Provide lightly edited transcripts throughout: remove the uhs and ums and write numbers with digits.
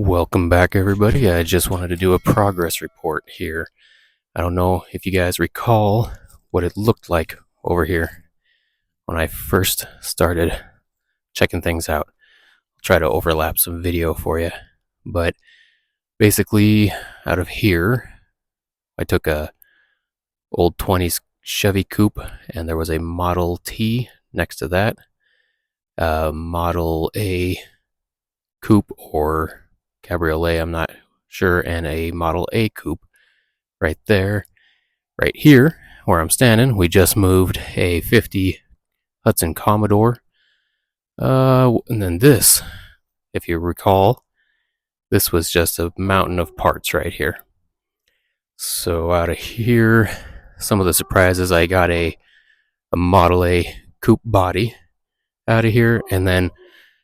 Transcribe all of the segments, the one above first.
Welcome back, everybody. I just wanted to do a progress report here. I don't know if you guys recall what it looked like over here when I first started checking things out. I'll try to overlap some video for you. But basically, out of here, I took a old 20s Chevy Coupe, and there was a Model T next to that, a Model A Coupe or Cabriolet, I'm not sure, and a Model A Coupe right there. Right here, where I'm standing, we just moved a 50 Hudson Commodore. And then this, if you recall, this was just a mountain of parts right here. So out of here, some of the surprises, I got a Model A Coupe body out of here, and then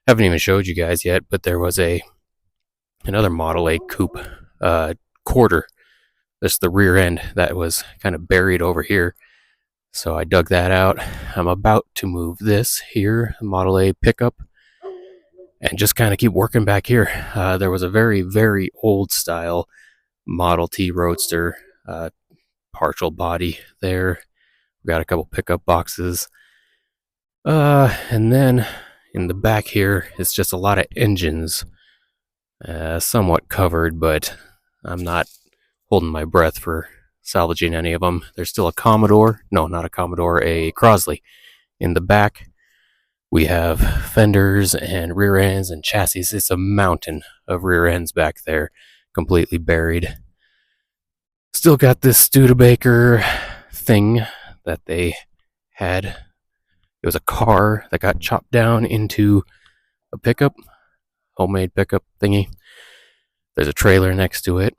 haven't even showed you guys yet, but there was another Model A Coupe quarter. Just the rear end that was kind of buried over here. So I dug that out. I'm about to move this here, Model A pickup, and just kind of keep working back here. There was a very, very old style Model T Roadster, partial body there. We got a couple pickup boxes. And then in the back here, it's just a lot of engines. Somewhat covered, but I'm not holding my breath for salvaging any of them. There's still a Commodore. No, not a Commodore, a Crosley. In the back, we have fenders and rear ends and chassis. It's a mountain of rear ends back there, completely buried. Still got this Studebaker thing that they had. It was a car that got chopped down into a pickup, homemade pickup thingy. There's a trailer next to it.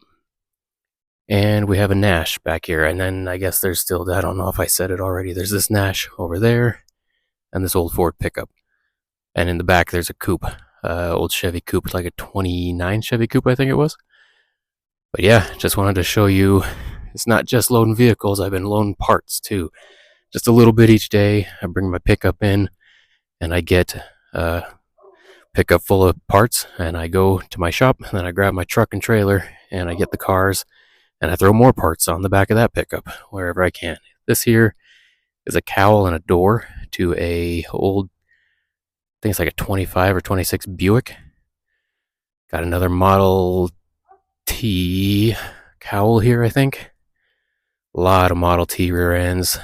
And we have a Nash back here. And then I guess there's still, I don't know if I said it already, there's this Nash over there and this old Ford pickup. And in the back, there's a coupe, old Chevy Coupe, like a 29 Chevy Coupe, I think it was. But yeah, just wanted to show you, it's not just loading vehicles, I've been loading parts too. Just a little bit each day. I bring my pickup in and I get a pickup full of parts, and I go to my shop, and then I grab my truck and trailer and I get the cars. And I throw more parts on the back of that pickup wherever I can. This here is a cowl and a door to a old, I think it's like a 25 or 26 Buick. Got another Model T cowl here, I think. A lot of Model T rear ends.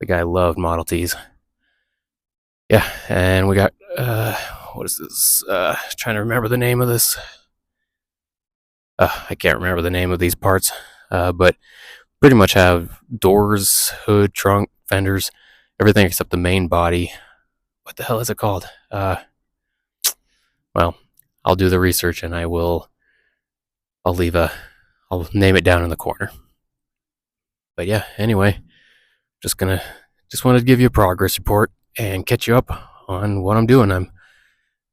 The guy loved Model Ts. Yeah, and we got, what is this? Trying to remember the name of this. I can't remember the name of these parts, but pretty much have doors, hood, trunk, fenders, everything except the main body. What the hell is it called? Well, I'll do the research and I'll name it down in the corner. But yeah, anyway, just wanted to give you a progress report and catch you up on what I'm doing. I'm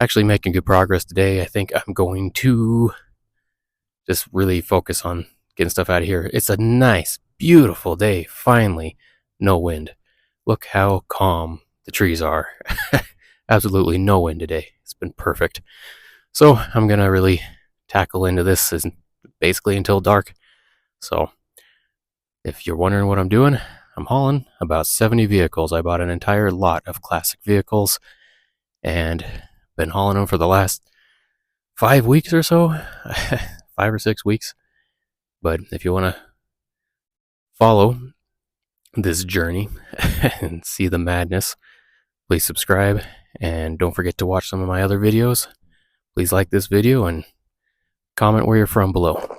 actually making good progress today. I think I'm going to just really focus on getting stuff out of here. It's a nice, beautiful day, finally. No wind. Look how calm the trees are. Absolutely no wind today. It's been perfect. So I'm going to really tackle into this basically until dark. So if you're wondering what I'm doing, I'm hauling about 70 vehicles. I bought an entire lot of classic vehicles and been hauling them for the last 5 weeks or so. 5 or 6 weeks. But if you want to follow this journey and see the madness, please subscribe and don't forget to watch some of my other videos. Please like this video and comment where you're from below.